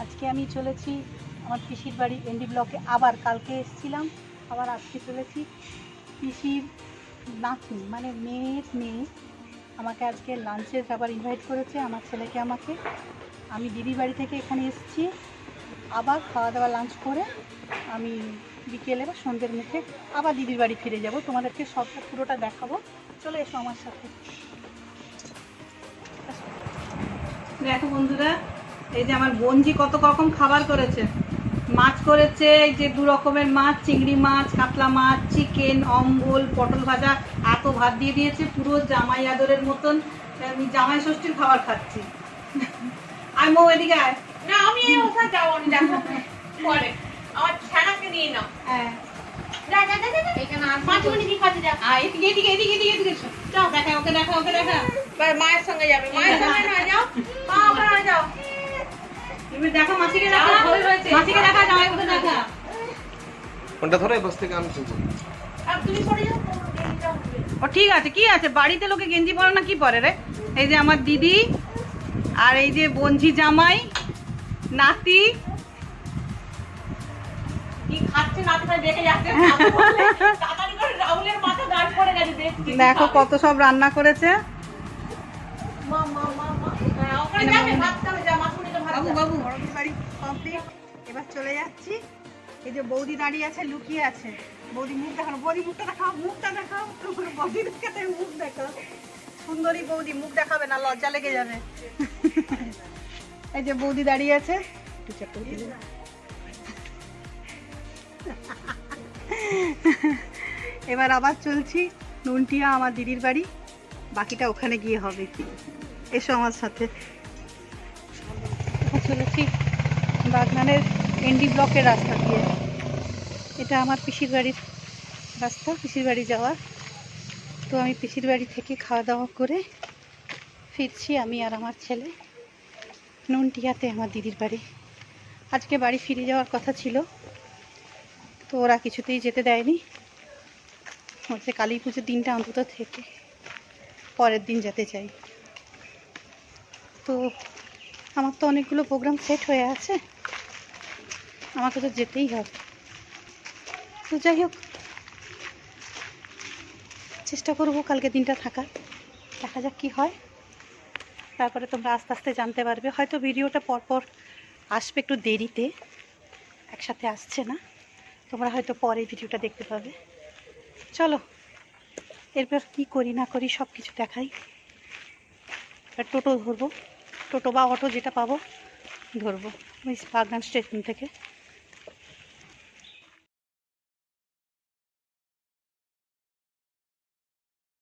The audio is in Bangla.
আজকে আমি চলেছি আমার পিসির বাড়ি এনডি ব্লকে। আবার কালকে এসেছিলাম, আবার আজকে চলেছি। পিসির নাতনি মানে মেয়ের মেয়ে আমাকে আজকে লাঞ্চের আবার ইনভাইট করেছে, আমার ছেলেকে আমাকে। আমি দিদির বাড়ি থেকে এখানে এসেছি, আবার খাওয়া দাওয়া লাঞ্চ করে আমি বিকেলে বা সন্ধ্যের মুখে আবার দিদির বাড়ি ফিরে যাব। তোমাদেরকে সবটা পুরোটা দেখাবো, চলে এসো আমার সাথে। দেখো বন্ধুরা, এই যে আমার বোনজি কত রকম খাবার করেছে। মাছ করেছে, এই যে 2 রকমের মাছ, চিংড়ি মাছ, কাতলা মাছ, চিকেন, অম্বল, পটল ভাজা, এত ভাত দিয়ে দিয়েছে পুরো জামাই আদরের মতন। আমি জামাই ষষ্ঠীর খাবার খাচ্ছি। আয় মৌ, এদিকে আয়। না আমি এই ওখানে যাবো না, দেখো পরে আমার ছানাকে নিয়ে নাও। হ্যাঁ যা যা যা যা এখানে মাছুনি কি খাতে যা। এদিকে এদিকে এদিকে এদিকে এদিকে এসো। যাও, দেখা ওকে দেখা ওকে দেখা। এবার মায়ের সঙ্গে যাবে, মায়ের সঙ্গে না যাও, মা ওখানে যাও। তুমি দেখা মাসিকে দেখা, মাসিকে দেখা, জামাইকে দেখা। কোনটা ধরে বস থেকে আমি শুনছি। আর তুমি সরে যাও, যাও। ও ঠিক আছে, কি আছে, বাড়িতে লোকে গেঞ্জি পরে না কি পরে রে? এই যে আমার দিদি, আর এই যে বঞ্জি জামাই, নাতি। কি খাচ্ছে না খাচ্ছে দেখে যাচ্ছে। তাড়াতাড়ি করে রাহুলের মাথা গাছ পড়ে গেছে, দেখছি। দেখো কত সব রান্না করেছে। মা মা মা মা হ্যাঁ, ওখানে যাবে ভাত খাবে, যা মাছুনিকে ভাত বাবু দাও। বাবু, বড়দির বাড়ি কমপ্লিট, এবার চলে যাচ্ছি। এই যে বৌদি দাঁড়িয়ে আছে, লুকিয়ে আছে। বৌদি মুখ দেখানো, বৌদি মুখটা দেখাও, মুখটা দেখাও, তোমার বৌদি দেখাতে মুখ দেখাও। সুন্দরী বৌদি, মুখ দেখাবে না, লজ্জা লেগে যাবে। এই যে বৌদি দাঁড়িয়ে আছে। এবার আবার চলছি নুনটিয়া আমার দিদির বাড়ি, বাকিটা ওখানে গিয়ে হবে। কি এসো আমার সাথে। চলেছি বাগনানের এনডি ব্লকের রাস্তা দিয়ে। এটা আমার পিসির বাড়ির রাস্তা, পিসির বাড়ি যাওয়ার। তো আমি পিসির বাড়ি থেকে খাওয়া দাওয়া করে ফিরছি, আমি আর আমার ছেলে নুনটিয়াতে আমার দিদির বাড়ি। আজকে বাড়ি ফিরে যাওয়ার কথা ছিল, তো ওরা কিছুতেই যেতে দেয়নি। হচ্ছে কালী পুজোর দিনটা অন্তত থেকে পরের দিন যেতে চাই। তো আমার তো অনেকগুলো প্রোগ্রাম সেট হয়ে আছে, আমাকে তো যেতেই হবে। তো যাই হোক, চেষ্টা করবো কালকে দিনটা থাকার, দেখা যাক কি হয়। তারপরে তোমরা আস্তে আস্তে জানতে পারবে। হয়তো ভিডিওটা পরপর আসবে, একটু দেরিতে, একসাথে আসছে না। তোমরা হয়তো পরে ভিডিওটা দেখতে পাবে। চলো এরপর কি করি না করি সব কিছু দেখাই। এবার টোটো ধরবো, টোটো বা অটো যেটা পাবো ধরবো ওই বাগনান স্টেশন থেকে।